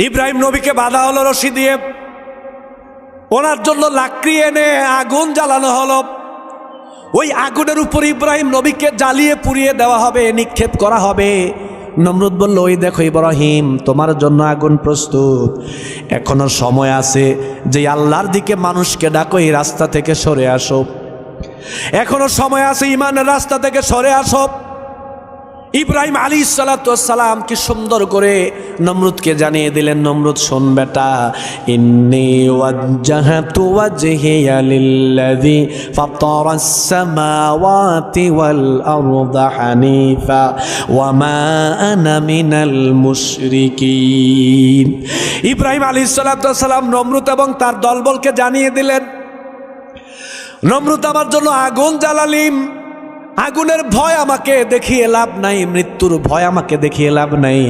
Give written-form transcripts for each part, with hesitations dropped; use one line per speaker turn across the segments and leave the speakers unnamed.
ইব্রাহিম নবীকে বাঁধা হলো রশি দিয়ে, ওনার জন্য লাকড়ি এনে আগুন জ্বালানো হলো। ওই আগুনের উপর ইব্রাহিম নবীকে জ্বালিয়ে পুড়িয়ে দেওয়া হবে, নিক্ষেপ করা হবে। নমরুদ বলল, ওই দেখো ইব্রাহিম, তোমার জন্য আগুন প্রস্তুত, এখনো সময় আছে, যে আল্লাহর দিকে মানুষকে ডাকো, এই রাস্তা থেকে সরে আসো, এখনো সময় আছে, ইমানের রাস্তা থেকে সরে আসো। ইব্রাহিম আলাইহিসসালাম কি সুন্দর করে নমরুদকে জানিয়ে দিলেন, নমরুদ শোন বেটা, ইন্নী ওয়াজ্জাহতু ওয়াজহিয়া লিল্লাযী ফাতারাস সামাওয়াতি ওয়াল আরদা হানিফা ওয়া মা আনা মিনাল মুশরিকিন। ইব্রাহিম আলাইহিসসালাম নমরুদ এবং তার দলবলকে জানিয়ে দিলেন, নমরুদ আমার জন্য আগুন জ্বালালিম, আগুনের ভয় আমাকে দেখিয়ে লাভ নাই, মৃত্যুর ভয় আমাকে দেখিয়ে লাভ নাই।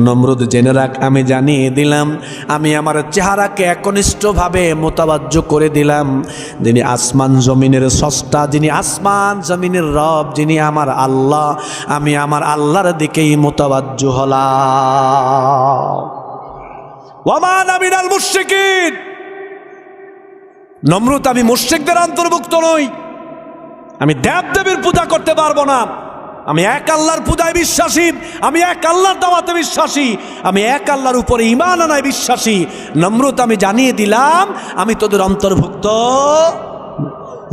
নমরুদ জেনে রাখ, আমি জানিয়ে দিলাম, আমি আমার চেহারাকে একনিষ্ঠভাবে মোতাবাজ্য করে দিলাম, যিনি আসমান জমিনের স্রষ্টা, যিনি আসমান জমিনের রব, যিনি আমার আল্লাহ, আমি আমার আল্লাহর দিকেই মোতাবাজ্য হলাম। ওয়া মা আনা মিনাল মুশরিকিন। নমরুদ, আমি মুশরিকদের অন্তর্ভুক্ত নই, আমি দেবদেবীর পূজা করতে পারবো না, আমি এক আল্লাহর পূজায় বিশ্বাসী, আমি এক আল্লাহর দাওয়াতে বিশ্বাসী, আমি এক আল্লাহর উপরে ঈমান আনায় বিশ্বাসী। নমরুদ, আমি জানিয়ে দিলাম, আমি তোদের অন্তর্ভুক্ত,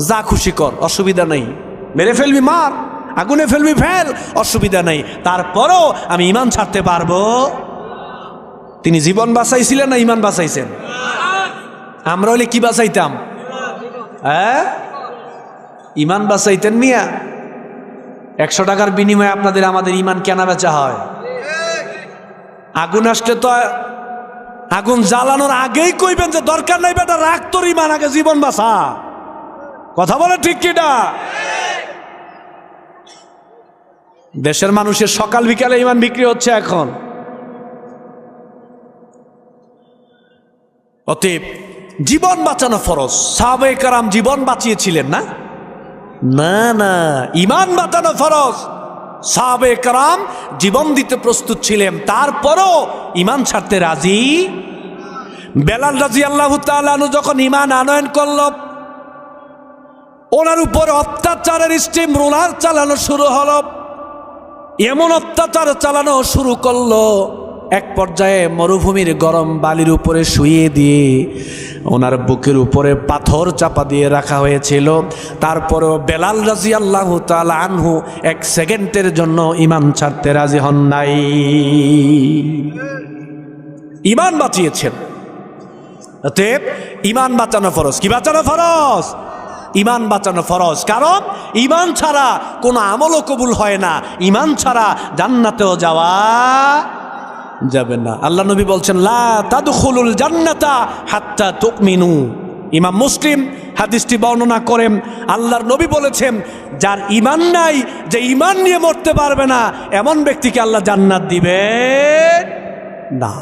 যা খুশি কর, অসুবিধা নেই, মেরে ফেলবি মার, আগুনে ফেলবি ফেল, অসুবিধা নেই, তারপরও আমি ঈমান ছাড়তে পারবো। তিনি জীবন বাঁচাইছিলেন না ঈমান বাঁচাইছেন? আমরা হলে কি বাঁচাইতাম? হ্যাঁ, ঈমান বাঁচাইতেন মিয়া। 100 টাকার বিনিময়ে আপনাদের আমাদের ঈমান কেনা বেচা হয়। আগুন আসলে তো আগুন জ্বালানোর আগেই কইবেন যে দরকার নাই বেটা, রাখ তোর ঈমান, আগে জীবন বাঁচা। কথা বলে ঠিক কিনা? দেশের মানুষের সকাল বিকালে ঈমান বিক্রি হচ্ছে এখন। অতএব জীবন বাঁচানো ফরজ। সাহাবায়ে কেরাম জীবন বাঁচিয়েছিলেন না? না না, ঈমান বাঁচানো ফরজ। সাহাবায়ে কেরাম জীবন দিতে প্রস্তুত ছিলেন, তারপরও ঈমান ছাড়তে রাজি। বেলাল রাদিয়াল্লাহু তাআলা আনহু যখন ঈমান আনয়ন করল, ওনার উপর অত্যাচারের স্টিম রোলার চালানো শুরু হলো। এমন অত্যাচার চালানো শুরু করলো, এক পর্যায়ে মরুভূমির গরম বালির উপরে শুইয়ে দিয়ে ওনার বুকের উপরে পাথর চাপা দিয়ে রাখা হয়েছিল। তারপরেও বেলাল রাদিয়াল্লাহু তাআলা আনহু 1 সেকেন্ডের জন্য ঈমান ছাড়তে রাজি হন নাই, ঈমান বাঁচিয়েছেন। অতএব ঈমান বাঁচানো ফরজ। কি বাঁচানো ফরজ? ঈমান বাঁচানো ফরজ। কারণ ঈমান ছাড়া কোনো আমলও কবুল হয় না, ঈমান ছাড়া জান্নাতেও যাওয়া যাবে না। আল্লাহ নবী বলছেন, লা তাদখুলুল জান্নাতা হাত্তা তুমিনু। ইমাম মুসলিম হাদিসটি বর্ণনা করেন। আল্লাহর নবী বলেছেন, যার ঈমান নাই, যে ঈমান নিয়ে মরতে পারবে না, এমন ব্যক্তিকে আল্লাহ জান্নাত দিবেন না।